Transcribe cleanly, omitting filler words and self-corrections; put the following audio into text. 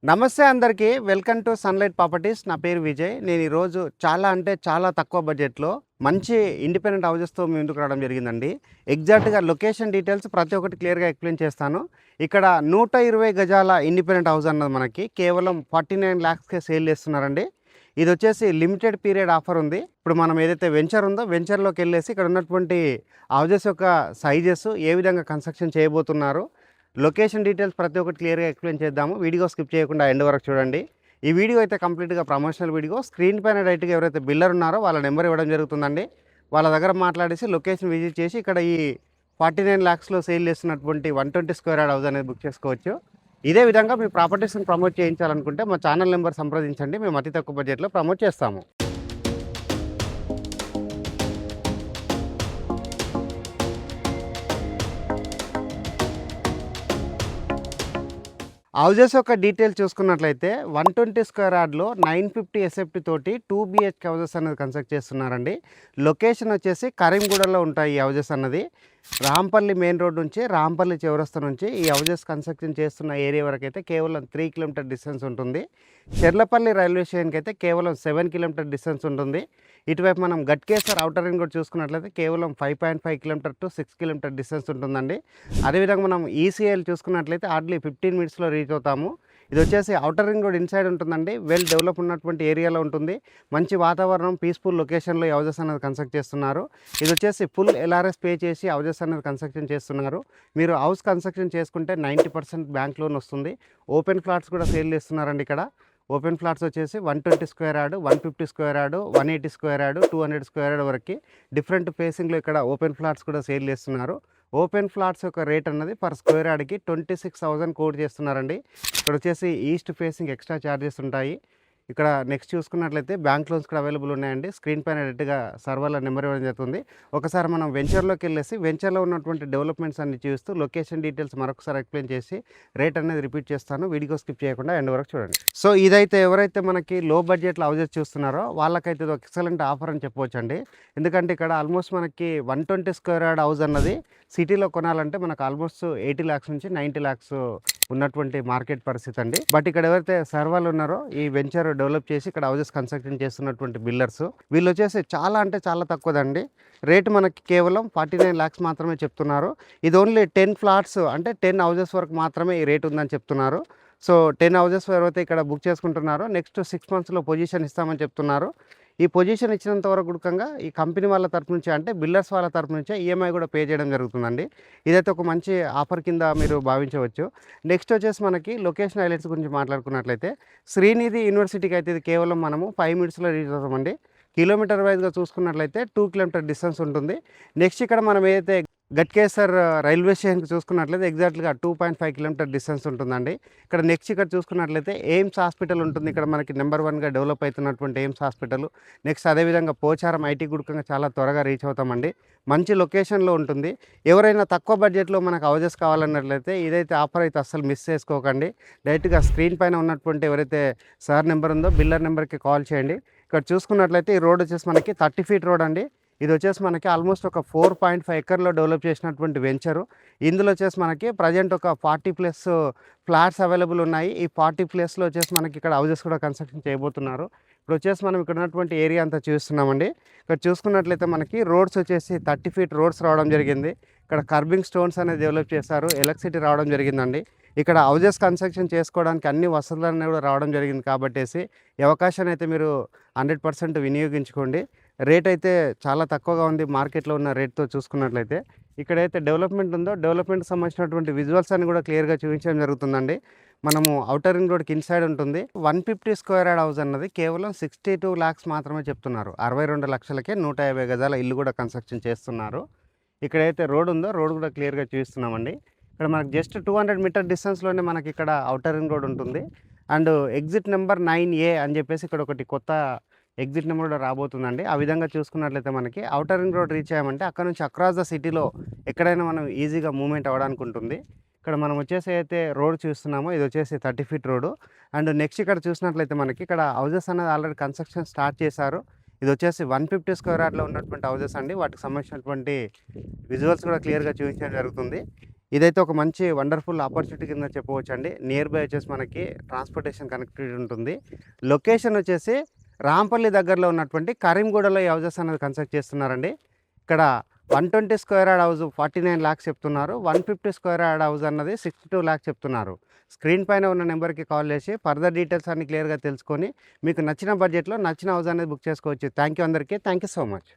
నమస్తే అందరికీ. Welcome to sunlight properties. నా పేరు విజయ్. నేను ఈరోజు చాలా తక్కువ బడ్జెట్‌లో మంచి ఇండిపెండెంట్ హౌసెస్‌తో మీ ముందుకు రావడం జరిగిందండి. ఎగ్జాక్ట్‌గా లొకేషన్ డీటెయిల్స్ ప్రతి ఒక్కటి క్లియర్‌గా ఎక్స్‌ప్లెయిన్ చేస్తాను. ఇక్కడ 120 గజాల ఇండిపెండెంట్ హౌస్ అన్నది మనకి కేవలం 49 లాక్స్‌కే సేల్ చేస్తున్నారండి. ఇదొచ్చేసి లిమిటెడ్ పీరియడ్ ఆఫర్ ఉంది. ఇప్పుడు మనం ఏదైతే వెంచర్ ఉందో వెంచర్‌లోకెళ్ళేసి ఇక్కడ ఉన్నటువంటి హౌసెస్ యొక్క సైజెస్ ఏ విధంగా కన్‌స్ట్రక్షన్ చేయబోతున్నారు, లొకేషన్ డీటెయిల్స్ ప్రతి ఒక్కటి క్లియర్‌గా ఎక్స్‌ప్లెయిన్ చేద్దాము. వీడియో స్కిప్ చేయకుండా ఎండ్ వరకు చూడండి. ఈ వీడియో అయితే కంప్లీట్‌గా ప్రమోషనల్ వీడియో. స్క్రీన్ పైన డైరెక్ట్‌గా ఎవరైతే బిల్డర్ ఉన్నారో వాళ్ళ నెంబర్ ఇవ్వడం జరుగుతుందండి. వాళ్ళ దగ్గర మాట్లాడేసి లొకేషన్ విజిట్ చేసి ఇక్కడ ఈ 49 లాక్స్‌లో సేల్ చేస్తున్నటువంటి 120 స్క్వేర్ యార్డ్ హౌస్ అనేది బుక్ చేసుకోవచ్చు. ఇదే విధంగా మీ ప్రాపర్టీస్‌ని ప్రమోట్ చేయించాలనుకుంటే మా ఛానల్ నెంబర్ సంప్రదించండి. మేము అతి తక్కువ బడ్జెట్‌లో ప్రమోట్ చేస్తాము. హౌజెస్ యొక్క డీటెయిల్స్ చూసుకున్నట్లయితే 120 స్క్వేర్ యార్డ్లో 950 ఎస్ఎఫ్టీ తోటి 2 BHK హౌజెస్ అనేది కన్స్ట్రక్ట్ చేస్తున్నారండి. లొకేషన్ వచ్చేసి కరీంగూడలో ఉంటాయి ఈ హౌజెస్ అన్నది. రాంపల్లి మెయిన్ రోడ్ నుంచి రాంపల్లి చౌరస్తా నుంచి ఈ హౌజెస్ కన్స్ట్రక్షన్ చేస్తున్న ఏరియా వరకు అయితే కేవలం 3 కిలోమీటర్ డిస్టెన్స్ ఉంటుంది. చెర్లపల్లి రైల్వే స్టేషన్కి అయితే కేవలం 7 కిలోమీటర్ డిస్టెన్స్ ఉంటుంది. ఇటువైపు మనం గట్కేసర్ ఔటర్ రింగ్ కూడా చూసుకున్నట్లయితే కేవలం 5.5 కిలోమీటర్ టు 6 కిలోమీటర్ డిస్టెన్స్ ఉంటుందండి. అదేవిధంగా మనం ఈసీఎల్ చూసుకున్నట్లయితే హార్డ్లీ 15 మినిట్స్లో రీచ్ అవుతాము. ఇది వచ్చేసి ఔటర్ రింగ్ రోడ్ ఇన్సైడ్ ఉంటుందండి. వెల్ డెవలప్ ఉన్నటువంటి ఏరియాలో ఉంటుంది. మంచి వాతావరణం, పీస్ఫుల్ లొకేషన్లో ఈ హౌజెస్ అనేది కన్స్ట్రక్ట్ చేస్తున్నారు. ఇది వచ్చేసి ఫుల్ ఎల్ఆర్ఎస్ పే చేసి హౌజెస్ అనేది కన్స్ట్రక్షన్ చేస్తున్నారు. మీరు హౌస్ కన్స్ట్రక్షన్ చేసుకుంటే 90% బ్యాంక్ లోన్ వస్తుంది. ఓపెన్ ఫ్లాట్స్ కూడా సేల్ చేస్తున్నారండి ఇక్కడ. ఓపెన్ ఫ్లాట్స్ వచ్చేసి 120 square yard, 150 square yard, 180 square yard, 200 square yard వరకు డిఫరెంట్ ఫేసింగ్లో ఇక్కడ ఓపెన్ ఫ్లాట్స్ కూడా సేల్ చేస్తున్నారు. ఓపెన్ ఫ్లాట్స్ యొక్క రేట్ అన్నది పర్ స్క్వేర్ యార్డ్కి 26,000 కోట్ చేస్తున్నారండి. ఇక్కడ వచ్చేసి ఈస్ట్ ఫేసింగ్ ఎక్స్ట్రా ఛార్జెస్ ఉంటాయి. ఇక్కడ నెక్స్ట్ చూసుకున్నట్లయితే బ్యాంక్ లోన్స్ కూడా అవైలబుల్ ఉన్నాయండి. స్క్రీన్ పైన డైరెక్ట్గా సర్వర్ల నెంబర్ ఇవ్వడం జరుగుతుంది. ఒకసారి మనం వెంచర్లోకి వెళ్ళేసి వెంచర్లో ఉన్నటువంటి డెవలప్మెంట్స్ అన్ని చూస్తూ లొకేషన్ డీటెయిల్స్ మరొకసారి ఎక్స్ప్లెయిన్ చేసి రేట్ అనేది రిపీట్ చేస్తాను. వీడియో స్కిప్ చేయకుండా ఎండ్ వరకు చూడండి. సో ఇదైతే ఎవరైతే మనకి లో బడ్జెట్లో హౌజెస్ చూస్తున్నారో వాళ్ళకైతే ఇది ఒక ఎక్సలెంట్ ఆఫర్ అని చెప్పవచ్చండి. ఎందుకంటే ఇక్కడ ఆల్మోస్ట్ మనకి 120 స్క్వేర్ యార్డ్ హౌస్ అన్నది సిటీలో కొనాలంటే మనకు ఆల్మోస్ట్ 80 లాక్స్ నుంచి 90 లాక్స్ ఉన్నటువంటి మార్కెట్ పరిస్థితి అండి. బట్ ఇక్కడ ఎవరైతే సర్వర్లు ఉన్నారో ఈ వెంచర్ డెవలప్ చేసి ఇక్కడ హౌజెస్ కన్స్ట్రక్షన్ చేస్తున్నటువంటి బిల్డర్స్ వీళ్ళు వచ్చేసి చాలా తక్కువదండి. రేటు మనకి కేవలం 49 లాక్స్ మాత్రమే చెప్తున్నారు. ఇది ఓన్లీ 10 ఫ్లాట్స్ అంటే 10 హౌజెస్ వరకు మాత్రమే ఈ రేట్ ఉందని చెప్తున్నారు. సో 10 హౌజెస్ ఎవరైతే ఇక్కడ బుక్ చేసుకుంటున్నారో నెక్స్ట్ 6 మంత్స్లో పొజిషన్ ఇస్తామని చెప్తున్నారు. ఈ పొజిషన్ ఇచ్చినంత వరకు గుడకంగా ఈ కంపెనీ వాళ్ళ తరపు నుంచి అంటే బిల్డర్స్ వాళ్ళ తరపు నుంచే ఈఎంఐ కూడా పే చేయడం జరుగుతుందండి. ఇదైతే ఒక మంచి ఆఫర్ కింద మీరు భావించవచ్చు. నెక్స్ట్ వచ్చేసి మనకి లొకేషన్ హైలైట్స్ గురించి మాట్లాడుకున్నట్లయితే శ్రీనిధి యూనివర్సిటీకి అయితే ఇది కేవలం మనము 5 మినిట్స్లో రీచ్ అవుతామండి. కిలోమీటర్ వైజ్గా చూసుకున్నట్లయితే 2 కిలోమీటర్ డిస్టెన్స్ ఉంటుంది. నెక్స్ట్ ఇక్కడ మనం ఏదైతే గట్కేసర్ రైల్వే స్టేషన్కి చూసుకున్నట్లయితే ఎగ్జాక్ట్గా 2.5 కిలోమీటర్ డిస్టెన్స్ ఉంటుందండి. ఇక్కడ నెక్స్ట్ ఇక్కడ చూసుకున్నట్లయితే ఎయిమ్స్ హాస్పిటల్ ఉంటుంది. ఇక్కడ మనకి నెంబర్ 1గా డెవలప్ అవుతున్నటువంటి ఎయిమ్స్ హాస్పిటల్. నెక్స్ట్ అదేవిధంగా పోచారం ఐటీ గుడకంగా చాలా త్వరగా రీచ్ అవుతామండి. మంచి లొకేషన్లో ఉంటుంది. ఎవరైనా తక్కువ బడ్జెట్లో మనకు హౌజెస్ కావాలన్నట్లయితే ఇదైతే ఆఫర్ అయితే అస్సలు మిస్ చేసుకోకండి. డైరెక్ట్గా స్క్రీన్ పైన ఉన్నటువంటి ఎవరైతే సార్ నెంబర్ ఉందో బిల్లర్ నెంబర్కి కాల్ చేయండి. ఇక్కడ చూసుకున్నట్లయితే ఈ రోడ్ వచ్చేసి మనకి 30 ఫీట్ రోడ్ అండి. ఇది వచ్చేసి మనకి ఆల్మోస్ట్ ఒక 4.5 ఎకర్లో డెవలప్ చేసినటువంటి వెంచరు. ఇందులో వచ్చేసి మనకి ప్రజెంట్ ఒక 40+ ఫ్లాట్స్ అవైలబుల్ ఉన్నాయి. ఈ 40+లో వచ్చేసి మనకి ఇక్కడ హౌజెస్ కూడా కన్స్ట్రక్షన్ చేయబోతున్నారు. ఇప్పుడు వచ్చేసి మనం ఇక్కడ ఉన్నటువంటి ఏరియా అంతా చూస్తున్నామండి. ఇక్కడ చూసుకున్నట్లయితే మనకి రోడ్స్ వచ్చేసి 30 ఫీట్ రోడ్స్ రావడం జరిగింది. ఇక్కడ కర్బింగ్ స్టోన్స్ అనేది డెవలప్ చేశారు. ఎలక్ట్రిసిటీ రావడం జరిగిందండి. ఇక్కడ హౌజెస్ కన్స్ట్రక్షన్ చేసుకోవడానికి అన్ని వసతులన్నీ కూడా రావడం జరిగింది కాబట్టేసి ఈ అవకాశాన్ని అయితే మీరు 100% వినియోగించుకోండి. రేట్ అయితే చాలా తక్కువగా ఉంది మార్కెట్లో ఉన్న రేట్తో చూసుకున్నట్లయితే. ఇక్కడైతే డెవలప్మెంట్ ఉందో డెవలప్మెంట్కి సంబంధించినటువంటి విజువల్స్ అన్ని కూడా క్లియర్గా చూపించడం జరుగుతుందండి. మనము ఔటర్ రింగ్ రోడ్కి ఇన్సైడ్ ఉంటుంది. 150 స్క్వేర్ యార్డ్ హౌస్ అన్నది కేవలం 62 లాక్స్ మాత్రమే చెప్తున్నారు. 62 లక్షలకే 150 గజాల ఇల్లు కూడా కన్స్ట్రక్షన్ చేస్తున్నారు. ఇక్కడైతే రోడ్ ఉందో రోడ్ కూడా క్లియర్గా చూపిస్తున్నామండి. ఇక్కడ మనకు జస్ట్ 200 మీటర్ డిస్టెన్స్లోనే మనకి ఇక్కడ ఔటర్ రింగ్ రోడ్ ఉంటుంది. అండ్ ఎగ్జిట్ నెంబర్ 9A అని చెప్పేసి ఇక్కడ ఒకటి కొత్త ఎగ్జిట్ నెంబర్ కూడా రాబోతుందండి. ఆ విధంగా చూసుకున్నట్లయితే మనకి ఔటర్ రింగ్ రోడ్ రీచ్ అయ్యామంటే అక్కడ నుంచి అక్రాస్ ద సిటీలో ఎక్కడైనా మనం ఈజీగా మూవ్మెంట్ అవ్వడానికి ఉంటుంది. ఇక్కడ మనం వచ్చేసి అయితే రోడ్ చూస్తున్నామో ఇది వచ్చేసి 30 ఫీట్ రోడ్డు. అండ్ నెక్స్ట్ ఇక్కడ చూసినట్లయితే మనకి ఇక్కడ హౌజెస్ అనేది ఆల్రెడీ కన్స్ట్రక్షన్ స్టార్ట్ చేశారు. ఇది వచ్చేసి 150 స్క్వేర్ యార్డ్లో ఉన్నటువంటి హౌజెస్ అండి. వాటికి సంబంధించినటువంటి విజువల్స్ కూడా క్లియర్గా చూపించడం జరుగుతుంది. ఇదైతే ఒక మంచి వండర్ఫుల్ ఆపర్చునిటీ కింద చెప్పవచ్చు అండి. నియర్ బై వచ్చేసి మనకి ట్రాన్స్‌పోర్టేషన్ కనెక్టివిటీ ఉంటుంది. లొకేషన్ వచ్చేసి రాంపల్లి దగ్గరలో ఉన్నటువంటి కరీంగూడలో ఈ హౌసెస్ అనేది కన్స్ట్రక్ట్ చేస్తున్నారండి. ఇక్కడ 120 స్క్వేర్ యార్డ్ హౌస్ 49 లాక్స్ చెప్తున్నారు. 150 స్క్వేర్ యార్డ్ హౌస్ అన్నది 62 లాక్స్ చెప్తున్నారు. స్క్రీన్ పైన ఉన్న నెంబర్‌కి కాల్ చేసి ఫర్దర్ డీటెయిల్స్ అన్ని క్లియర్‌గా తెలుసుకొని మీకు నచ్చిన బడ్జెట్‌లో నచ్చిన హౌస్ అనేది బుక్ చేసుకోవచ్చు. థ్యాంక్ యూ అందరికీ. Thank you so much.